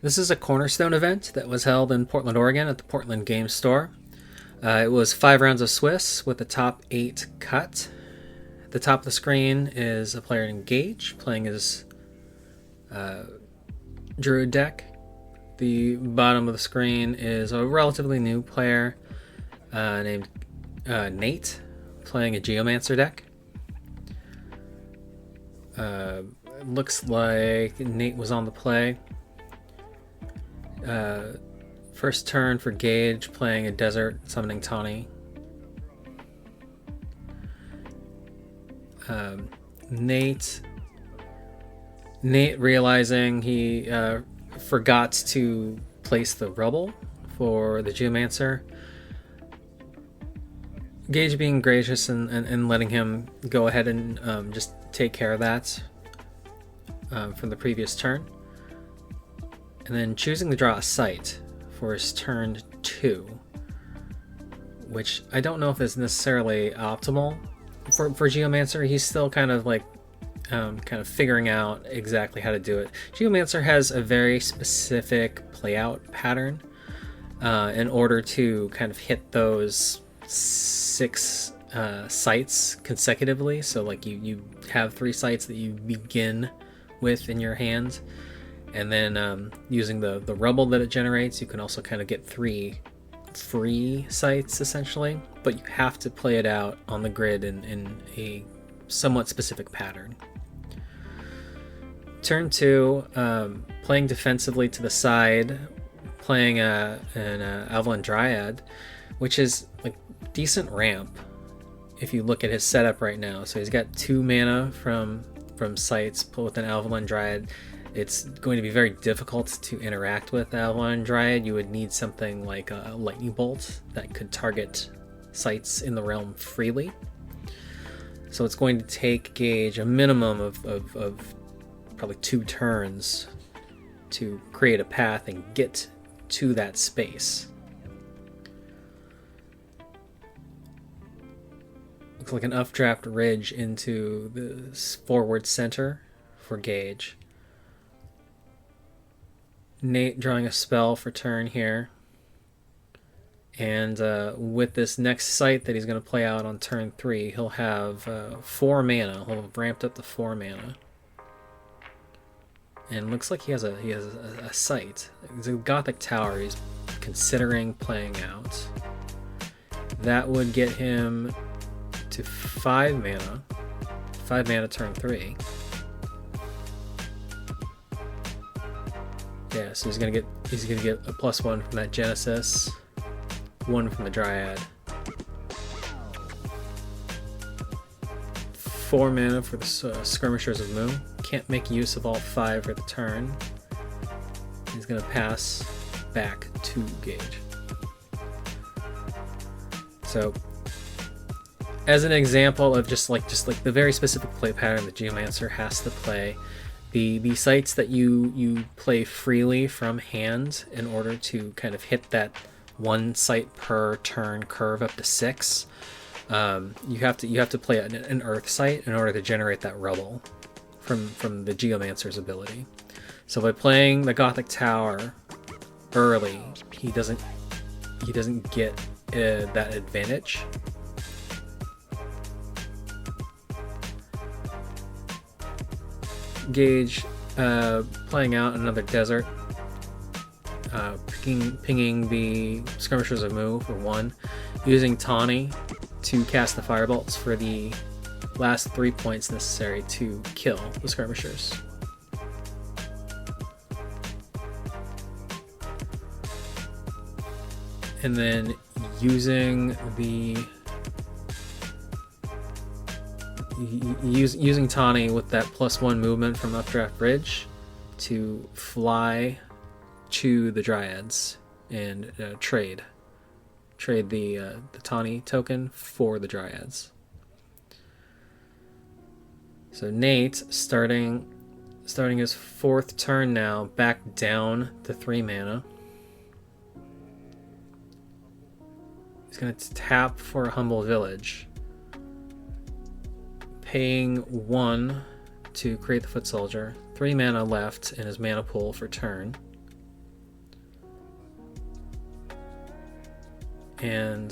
This is a Cornerstone event that was held in Portland, Oregon at the Portland Game Store. It was 5 rounds of Swiss with the top 8 cut. At the top of the screen is a player named Gage playing his Druid deck. The bottom of the screen is a relatively new player named Nate playing a Geomancer deck. Looks like Nate was on the play. First turn for Gage playing a desert summoning Tawny. Nate realizing he forgot to place the rubble for the Geomancer. Gage being gracious and letting him go ahead and just take care of that from the previous turn. And then choosing to draw a site for his turn 2, which I don't know if is necessarily optimal for Geomancer. He's still kind of like figuring out exactly how to do it. Geomancer has a very specific playout pattern in order to kind of hit those 6 sites consecutively. So like you have 3 sites that you begin with in your hand, and then using the rubble that it generates, you can also kind of get 3 free sites essentially, but you have to play it out on the grid in a somewhat specific pattern. Turn 2, playing defensively to the side, playing an Alvalan Dryad, which is like decent ramp if you look at his setup right now. So he's got 2 mana from sites with an Alvalan Dryad. It's going to be very difficult to interact with Alvalan Dryad. You would need something like a lightning bolt that could target sites in the realm freely. So it's going to take Gage a minimum of probably 2 turns to create a path and get to that space. Looks like an updraft ridge into the forward center for Gage. Nate drawing a spell for turn here. And with this next site that he's going to play out on turn 3, he'll have 4 mana. He'll have ramped up to 4 mana. And looks like he has a site. It's a Gothic Tower he's considering playing out. That would get him to 5 mana. 5 mana turn 3. Yeah, so he's gonna get a +1 from that Genesis, 1 from the Dryad, 4 mana for the Skirmishers of Moon. Can't make use of all 5 for the turn. He's gonna pass back to Gage. So, as an example of just like the very specific play pattern that Geomancer has to play, the sites that you play freely from hand in order to kind of hit that 1 site per turn curve up to 6, you have to play an earth site in order to generate that rubble from the Geomancer's ability. So by playing the Gothic Tower early, he doesn't get that advantage. Gage playing out another desert, pinging the Skirmishers of Mu for 1, using Tawny to cast the Firebolts for the last 3 points necessary to kill the Skirmishers. And then using Tawny with that +1 movement from Updraft Bridge to fly to the Dryads and trade the Tawny token for the Dryads. So Nate starting his 4th turn now, back down to 3 mana. He's going to tap for a Humble Village, paying 1 to create the Foot Soldier. 3 mana left in his mana pool for turn. and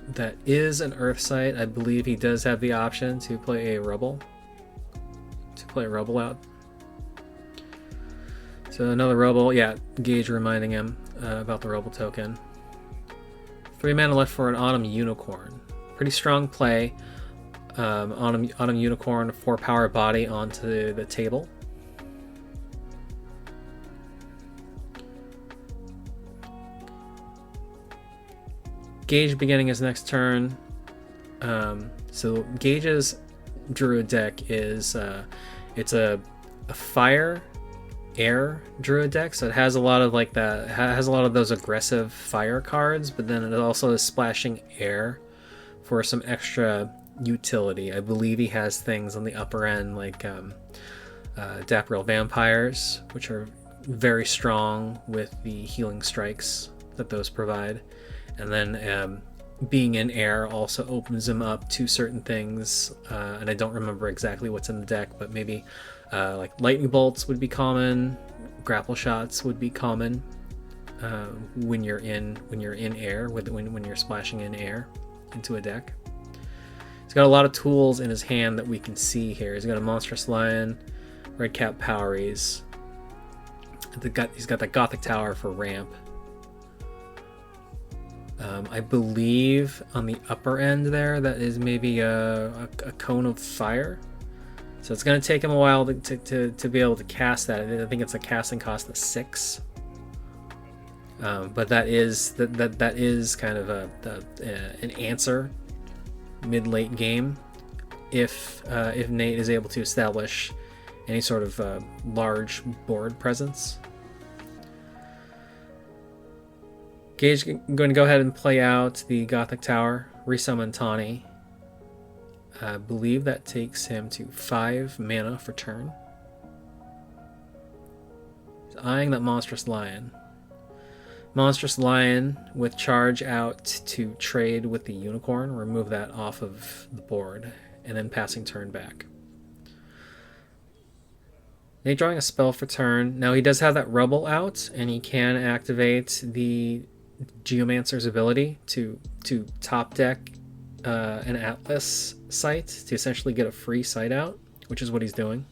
that is an Earth site. I believe he does have the option to play a Rubble. Out. So another Rubble, yeah, Gage reminding him about the Rubble token. 3 mana left for an Autumn Unicorn. Pretty strong play. Autumn Unicorn, 4 power body onto the table. Gage beginning his next turn. So Gage's Druid deck is it's a fire air Druid deck, so it has a lot of like that, has a lot of those aggressive fire cards, but then it also is splashing air for some extra utility. I believe he has things on the upper end like Dapperel Vampires, which are very strong with the healing strikes that those provide. And then being in air also opens him up to certain things, and I don't remember exactly what's in the deck, but maybe like lightning bolts would be common, grapple shots would be common when you're in air, when you're splashing in air into a deck. He's got a lot of tools in his hand that we can see here. He's got a Monstrous Lion, Red Cap Poweries. He's got the Gothic Tower for ramp. I believe on the upper end there, that is maybe a Cone of Fire. So it's going to take him a while to be able to cast that. I think it's a casting cost of 6. But that is kind of an answer mid-late game if Nate is able to establish any sort of large board presence. Gage going to go ahead and play out the Gothic Tower, resummon Tawny. I believe that takes him to 5 mana for turn. He's eyeing that Monstrous Lion. Monstrous Lion with charge out to trade with the Unicorn, remove that off of the board, and then passing turn back. Nate drawing a spell for turn. Now he does have that Rubble out, and he can activate the Geomancer's ability to top deck an Atlas site to essentially get a free site out, which is what he's doing.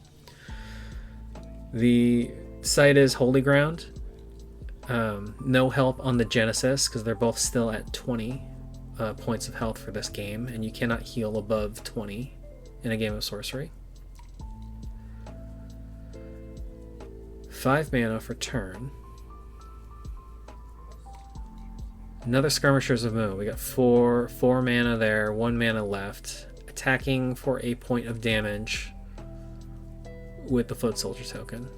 The site is Holy Ground. No help on the Genesis because they're both still at 20 points of health for this game, and you cannot heal above 20 in a game of Sorcery. 5 mana for turn. Another Skirmishers of Moon. We got 4 mana there, 1 mana left. Attacking for a point of damage with the Foot Soldier token.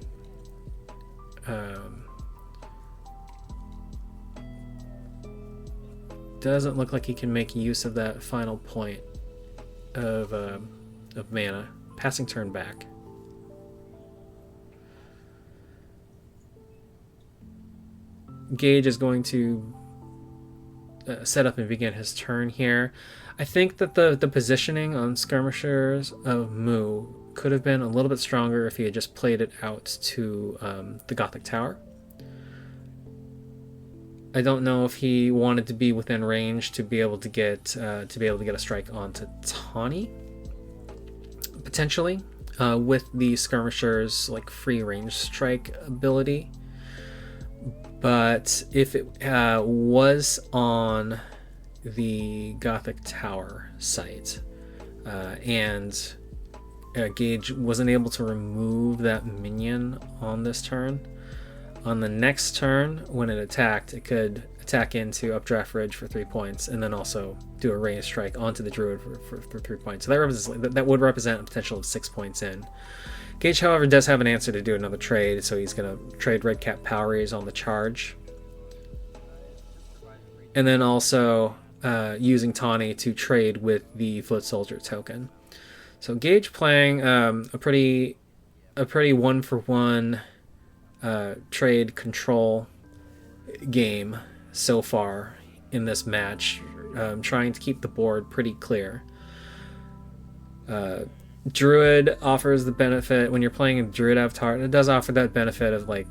Doesn't look like he can make use of that final point of mana. Passing turn back. Gage is going to set up and begin his turn here. I think that the positioning on Skirmishers of Mu could have been a little bit stronger if he had just played it out to the Gothic Tower. I don't know if he wanted to be within range to be able to get a strike onto Tawny, potentially, with the Skirmishers like free range strike ability. But if it was on the Gothic Tower site and Gage wasn't able to remove that minion on this turn, on the next turn when it attacked, it could attack into Updraft Ridge for 3 points and then also do a ranged strike onto the Druid for 3 points. So that would represent a potential of 6 points in. Gage, however, does have an answer to do another trade, so he's going to trade Red Cap Poweries on the charge. And then also using Tawny to trade with the Foot Soldier token. So Gage playing a pretty 1-for-1 trade control game so far in this match, trying to keep the board pretty clear. Druid offers the benefit when you're playing a Druid avatar. It does offer that benefit of like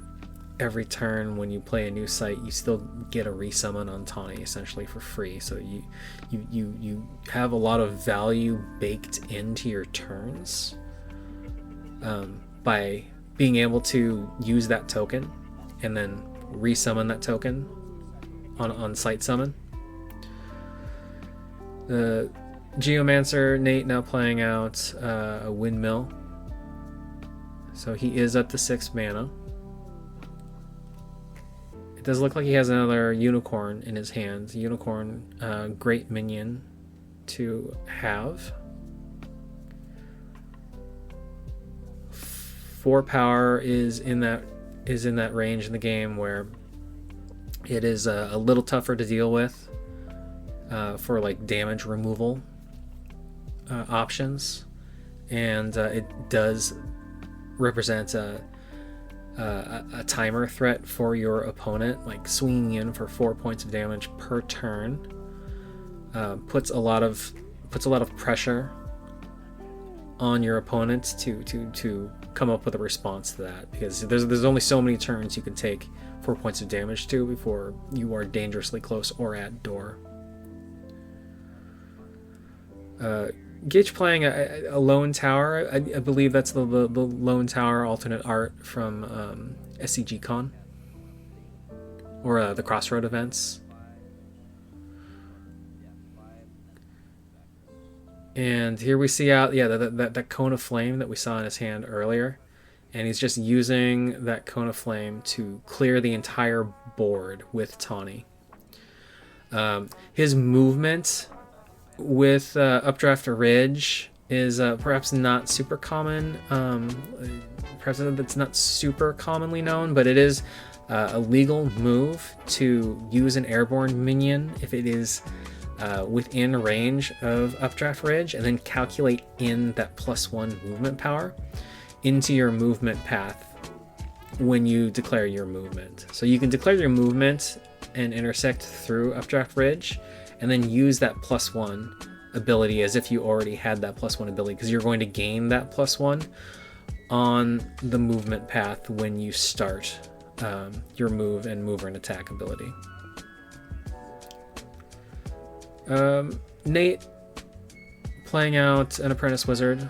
every turn when you play a new site, you still get a resummon on Tawny essentially for free. So you have a lot of value baked into your turns by being able to use that token and then resummon that token on site summon. The Geomancer Nate now playing out a windmill. So he is up to 6 mana. It does look like he has another unicorn in his hands. Unicorn, great minion to have. 4 power is in that range in the game where it is a little tougher to deal with for like damage removal options, and it does represent a timer threat for your opponent, like swinging in for 4 points of damage per turn. Puts a lot of pressure on your opponents to come up with a response to that, because there's only so many turns you can take 4 points of damage to before you are dangerously close or at door. Gage playing a lone tower. I believe that's the lone tower alternate art from SCG Con or the Crossroad events. And here we see out that cone of flame that we saw in his hand earlier, and he's just using that cone of flame to clear the entire board with Tawny. His movement with Updraft Ridge is perhaps not super common. Perhaps that's not super commonly known, but it is a legal move to use an airborne minion if it is within range of Updraft Ridge, and then calculate in that +1 movement power into your movement path when you declare your movement. So you can declare your movement and intersect through Updraft Ridge, and then use that +1 ability as if you already had that +1 ability, because you're going to gain that +1 on the movement path when you start your move and mover and attack ability. Nate playing out an Apprentice Wizard.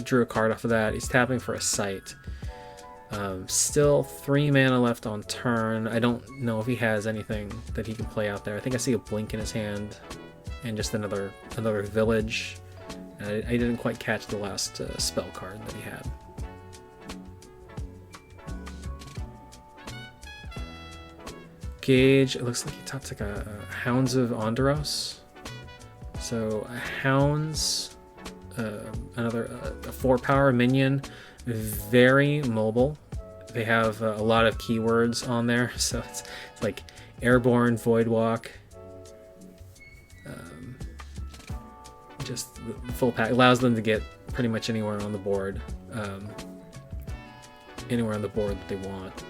Drew a card off of that. He's tapping for a sight. Still 3 mana left on turn. I don't know if he has anything that he can play out there. I think I see a blink in his hand and just another village. I didn't quite catch the last spell card that he had. Gage, it looks like he tapped like a Hounds of Onderos. So a Hounds, another a 4-power minion, very mobile. They have a lot of keywords on there, so it's like Airborne, Voidwalk, just the full pack. Allows them to get pretty much anywhere on the board, anywhere on the board that they want.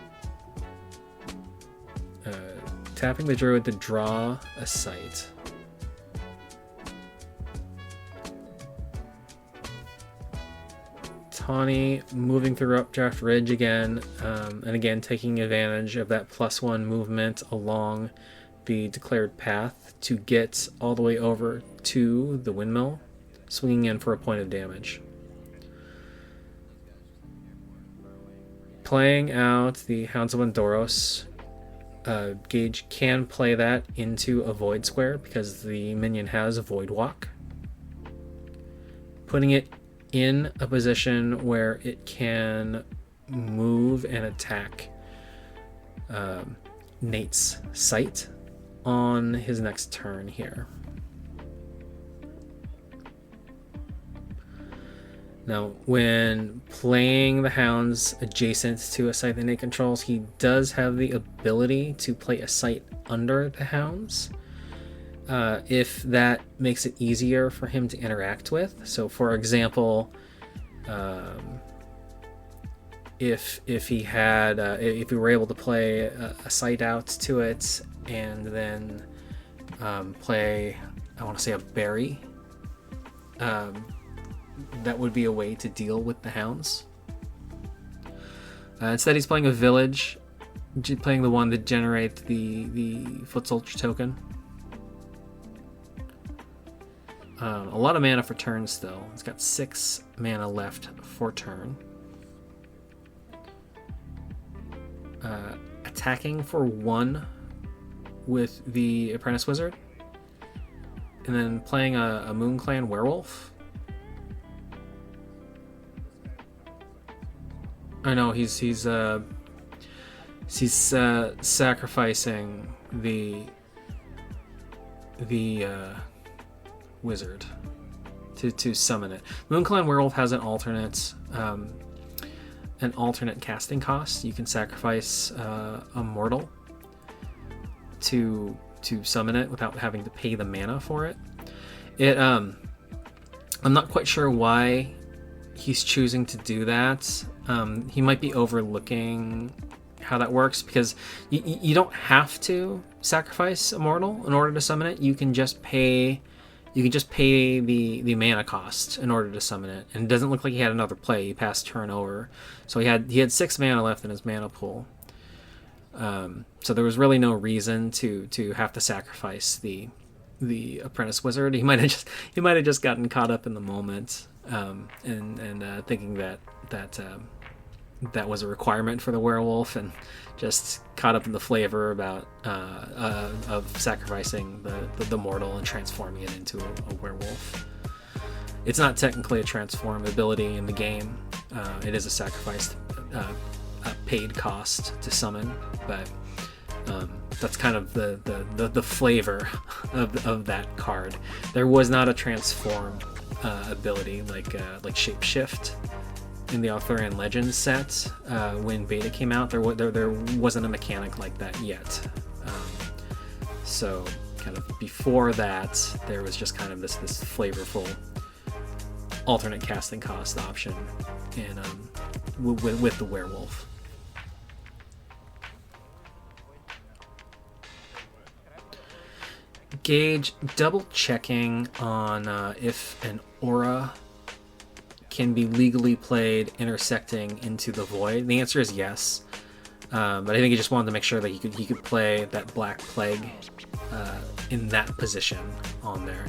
Tapping the Druid to draw a sight. Tawny moving through Updraft Ridge again, and again taking advantage of that +1 movement along the declared path to get all the way over to the windmill, swinging in for a point of damage. Playing out the Hounds of Onderos. Gage can play that into a Void Square because the minion has a Void Walk, putting it in a position where it can move and attack Nate's sight on his next turn here. Now, when playing the Hounds adjacent to a site that Nate controls, he does have the ability to play a site under the Hounds, if that makes it easier for him to interact with. So, for example, if he had, if we were able to play a site out to it, and then play, I want to say, a berry. That would be a way to deal with the Hounds. Instead, he's playing a village, playing the one that generates the Foot Soldier token. A lot of mana for turn still. It's got 6 mana left for turn. Attacking for 1 with the Apprentice Wizard. And then playing a Moon Clan Werewolf. I know he's sacrificing the wizard to summon it. Moon Clan Werewolf has an alternate casting cost. You can sacrifice a mortal to summon it without having to pay the mana for it. I'm not quite sure why he's choosing to do that. He might be overlooking how that works, because you don't have to sacrifice a mortal in order to summon it. You can just pay the mana cost in order to summon it. And it doesn't look like he had another play. He passed turn over, so he had 6 mana left in his mana pool. So there was really no reason to have to sacrifice the Apprentice Wizard. He might have just gotten caught up in the moment, and thinking that was a requirement for the werewolf, and just caught up in the flavor about of sacrificing the mortal and transforming it into a werewolf. It's not technically a transform ability in the game. It is a sacrificed paid cost to summon, but that's kind of the flavor of that card. There was not a transform ability like Shapeshift in the Arthurian Legends set. When beta came out, there wasn't a mechanic like that yet. So kind of before that, there was just kind of this flavorful alternate casting cost option in with the werewolf. Gage double checking on if an aura can be legally played intersecting into the void. The answer is yes, but I think he just wanted to make sure that he could play that Black Plague in that position on there.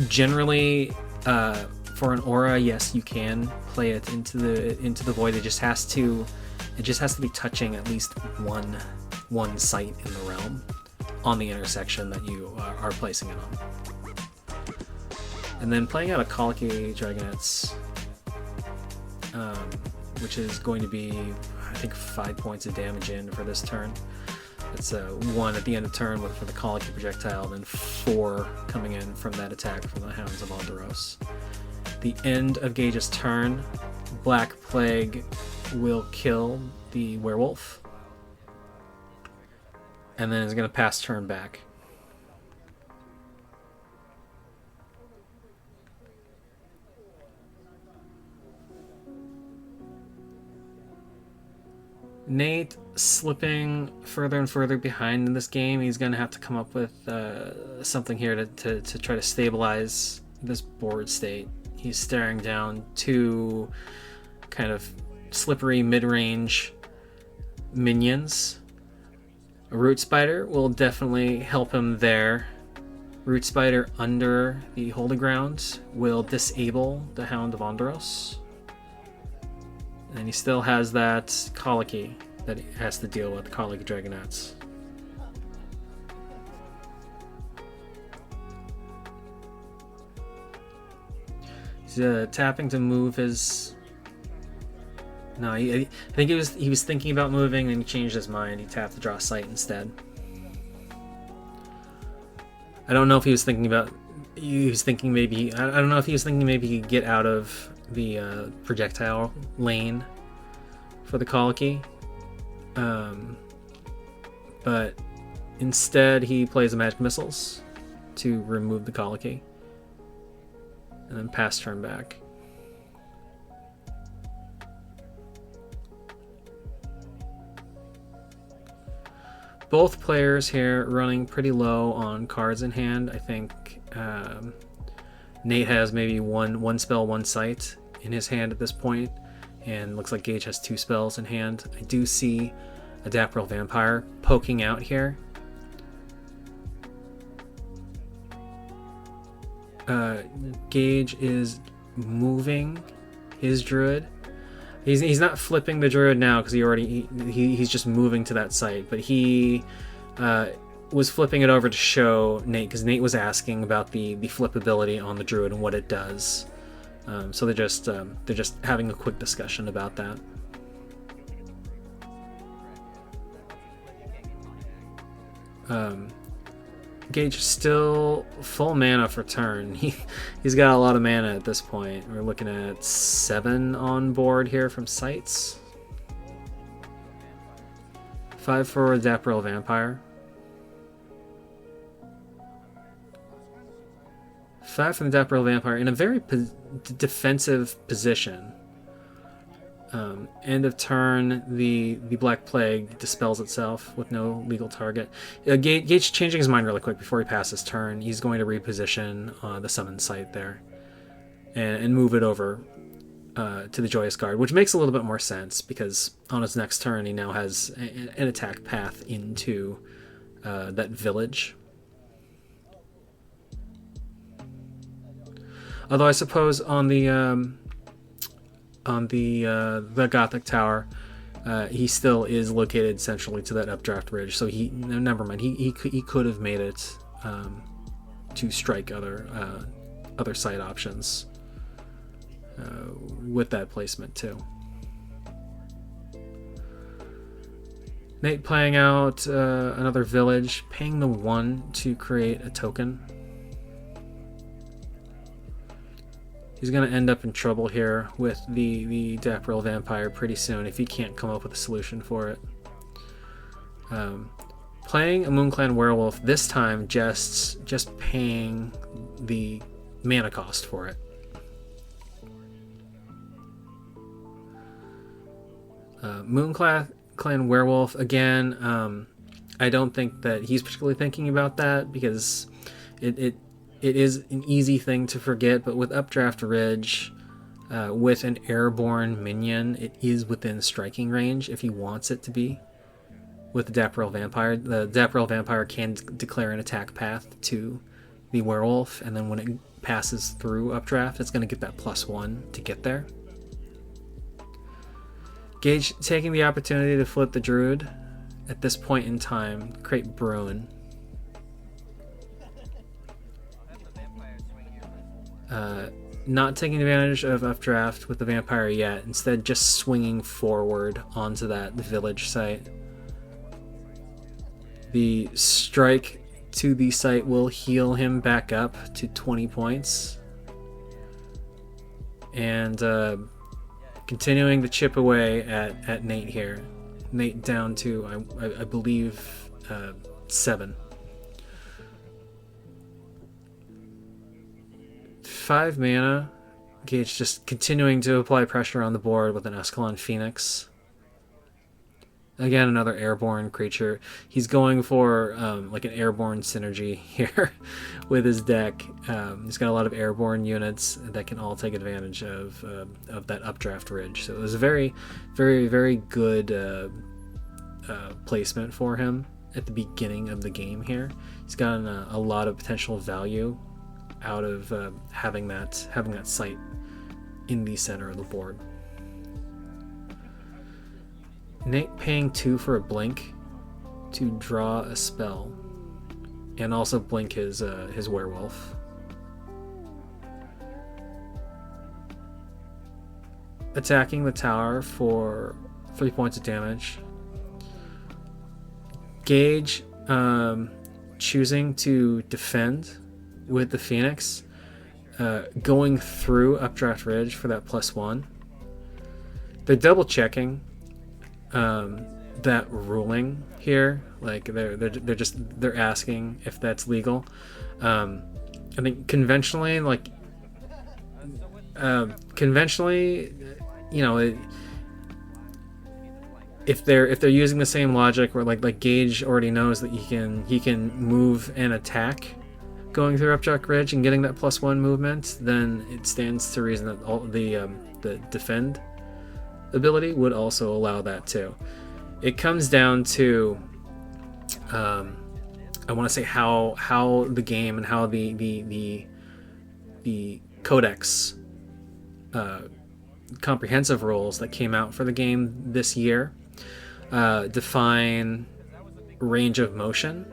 Generally, for an aura, yes, you can play it into the void. It just has to be touching at least one site in the realm on the intersection that you are placing it on. And then playing out a Colicky Dragonets, which is going to be, I think, 5 points of damage in for this turn. It's 1 at the end of turn for the Colicky projectile, then 4 coming in from that attack from the Hounds of Alderos. The end of Gage's turn, Black Plague will kill the werewolf, and then is going to pass turn back. Nate slipping further and further behind in this game. He's going to have to come up with something here to try to stabilize this board state. He's staring down 2 kind of slippery mid-range minions. A Root Spider will definitely help him there. Root Spider under the Holy Ground will disable the Hound of Alderos. And he still has that Colicky that he has to deal with, Colicky Dragonets. He's tapping to move his... No, I think he was thinking about moving, and he changed his mind. He tapped to draw sight instead. I don't know if he was thinking about... He was thinking maybe... I don't know if he was thinking maybe he could get out of the projectile lane for the Colicky. But instead he plays the Magic Missiles to remove the Colicky. And then pass turn back. Both players here running pretty low on cards in hand. I think Nate has maybe one spell, one sight in his hand at this point, and looks like Gage has 2 spells in hand. I do see a Dapperel Vampire poking out here. Gage is moving his Druid. He's not flipping the Druid now because he's just moving to that site, but he was flipping it over to show Nate because Nate was asking about the flippability on the Druid and what it does. So they're just having a quick discussion about that. Gage is still full mana for turn. He's got a lot of mana at this point. We're looking at 7 on board here from sites. 5 for Dapperel Vampire. 5 from the Dapperel Vampire in a very defensive position. End of turn, the Black Plague dispels itself with no legal target. Gage changing his mind really quick before he passes turn. He's going to reposition the summon site there and move it over to the Joyous Guard, which makes a little bit more sense because on his next turn he now has an attack path into that village. Although I suppose on the Gothic Tower, he still is located centrally to that updraft ridge, so never mind. He could have made it to strike other site options with that placement too. Nate playing out another village, paying the 1 to create a token. He's going to end up in trouble here with the Dapperel Vampire pretty soon if he can't come up with a solution for it. Playing a Moonclan Werewolf, this time just paying the mana cost for it. Moonclan Werewolf, again, I don't think that he's particularly thinking about that because it is an easy thing to forget, but with Updraft Ridge, with an airborne minion, it is within striking range if he wants it to be. With the Dapperel Vampire, the Dapperel Vampire can declare an attack path to the werewolf, and then when it passes through Updraft, it's going to get that +1 to get there. Gage taking the opportunity to flip the Druid at this point in time, create Bruin. Not taking advantage of Updraft with the Vampire yet, instead just swinging forward onto that village site. The strike to the site will heal him back up to 20 points. And continuing to chip away at Nate here. Nate down to, I believe, 7. 5 mana. Gage just continuing to apply pressure on the board with an Escalon Phoenix. Again, another airborne creature. He's going for like an airborne synergy here with his deck. He's got a lot of airborne units that can all take advantage of that Updraft Ridge. So it was a very, very, very good placement for him at the beginning of the game here. He's gotten a lot of potential value out of having that site in the center of the board. Nate paying 2 for a blink to draw a spell and also blink his werewolf. Attacking the tower for 3 points of damage. Gage choosing to defend with the Phoenix, going through Updraft Ridge for that +1. They're double checking that ruling here. Like they're asking if that's legal. I think conventionally, you know, if they're using the same logic where like Gage already knows that he can move and attack going through Updraft Ridge and getting that +1 movement, then it stands to reason that all the defend ability would also allow that too. It comes down to I want to say how the game and how the codex comprehensive rules that came out for the game this year define range of motion.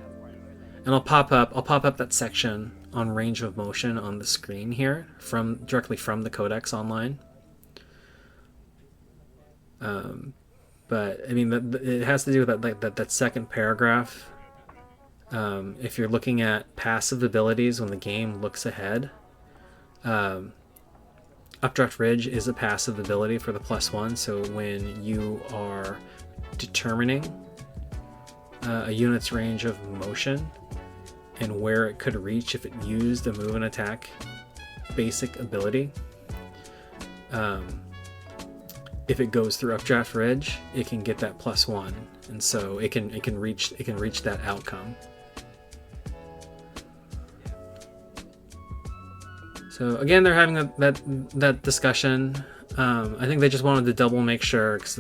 And I'll pop up that section on range of motion on the screen here directly from the codex online. But I mean, it has to do with that second paragraph. If you're looking at passive abilities when the game looks ahead, Updraft Ridge is a passive ability for the +1. So when you are determining a unit's range of motion and where it could reach if it used a move and attack basic ability, if it goes through Updraft Ridge, it can get that +1, and so it can reach that outcome. So again, they're having that discussion. I think they just wanted to double make sure, because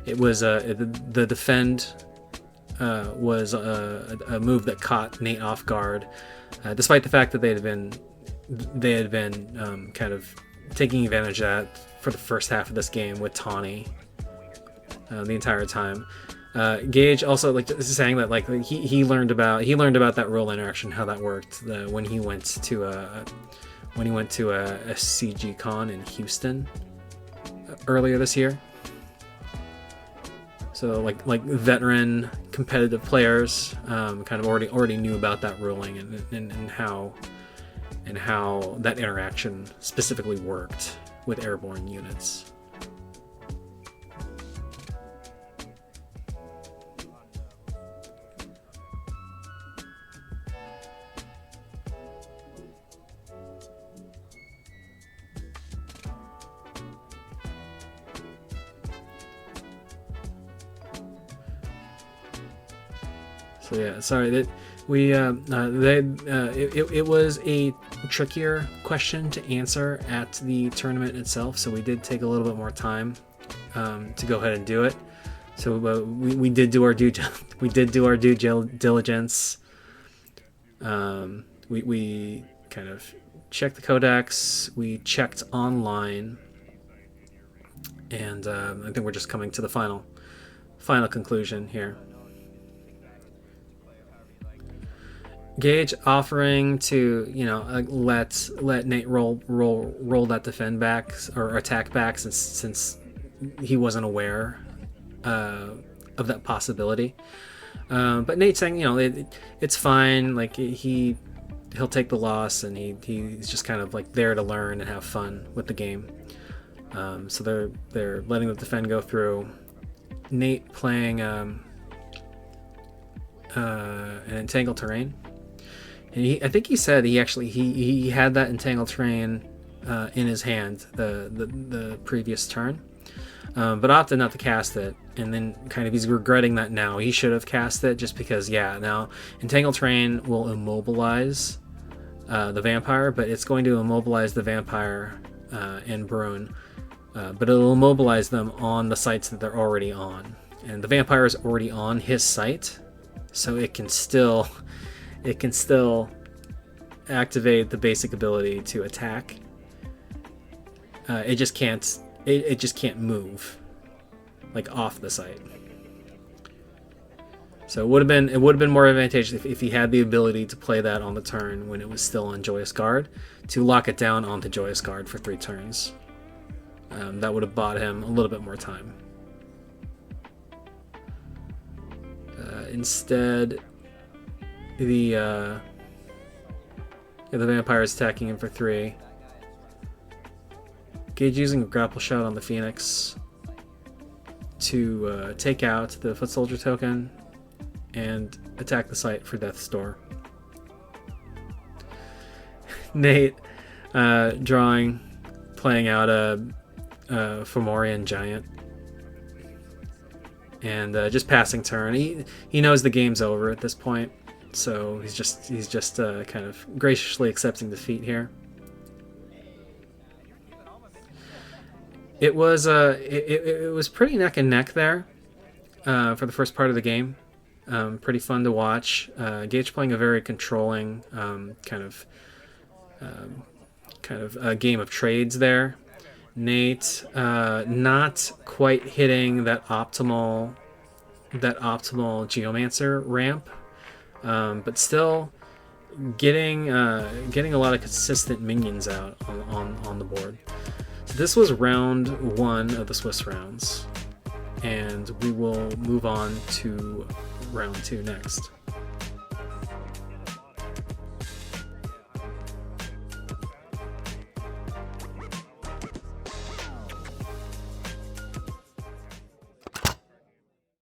it was the defend was a move that caught Nate off guard, despite the fact that they had been kind of taking advantage of that for the first half of this game with Tawny the entire time. Gage also saying that he learned about that role interaction, how that worked when he went to a CG Con in Houston earlier this year. So like veteran competitive players kind of already knew about that ruling and how that interaction specifically worked with airborne units. So yeah, sorry that it was a trickier question to answer at the tournament itself, so we did take a little bit more time to go ahead and do it. So we did do our due diligence. We kind of checked the codex, we checked online, and I think we're just coming to the final conclusion here. Gage offering to let Nate roll that defend back or attack back since he wasn't aware of that possibility, but Nate saying it's fine, like he'll take the loss, and he's just kind of like there to learn and have fun with the game. So they're letting the defend go through. Nate playing an entangled terrain. And I think he said he had that entangled terrain in his hand the previous turn, but opted not to cast it, and then kind of he's regretting that now. He should have cast it, just because now entangled terrain will immobilize the vampire, but it's going to immobilize the vampire and Brune, but it'll immobilize them on the sites that they're already on, and the vampire is already on his site, so it can still activate the basic ability to attack. It just can't move off the site. So it would have been more advantageous if he had the ability to play that on the turn when it was still on Joyous Guard, to lock it down onto Joyous Guard for 3 turns. That would have bought him a little bit more time. Instead, the vampire is attacking him for 3. Gage using a grapple shot on the Phoenix to take out the Foot Soldier token and attack the site for Death's Door. Nate playing out a Fomorian Giant, and just passing turn. He knows the game's over at this point, so he's just kind of graciously accepting defeat here. It was it was pretty neck and neck there for the first part of the game. Pretty fun to watch. Gage playing a very controlling kind of a game of trades there. Nate not quite hitting that optimal Geomancer ramp, but still getting a lot of consistent minions out on the board. So this was round 1 of the Swiss rounds, and we will move on to round 2 next.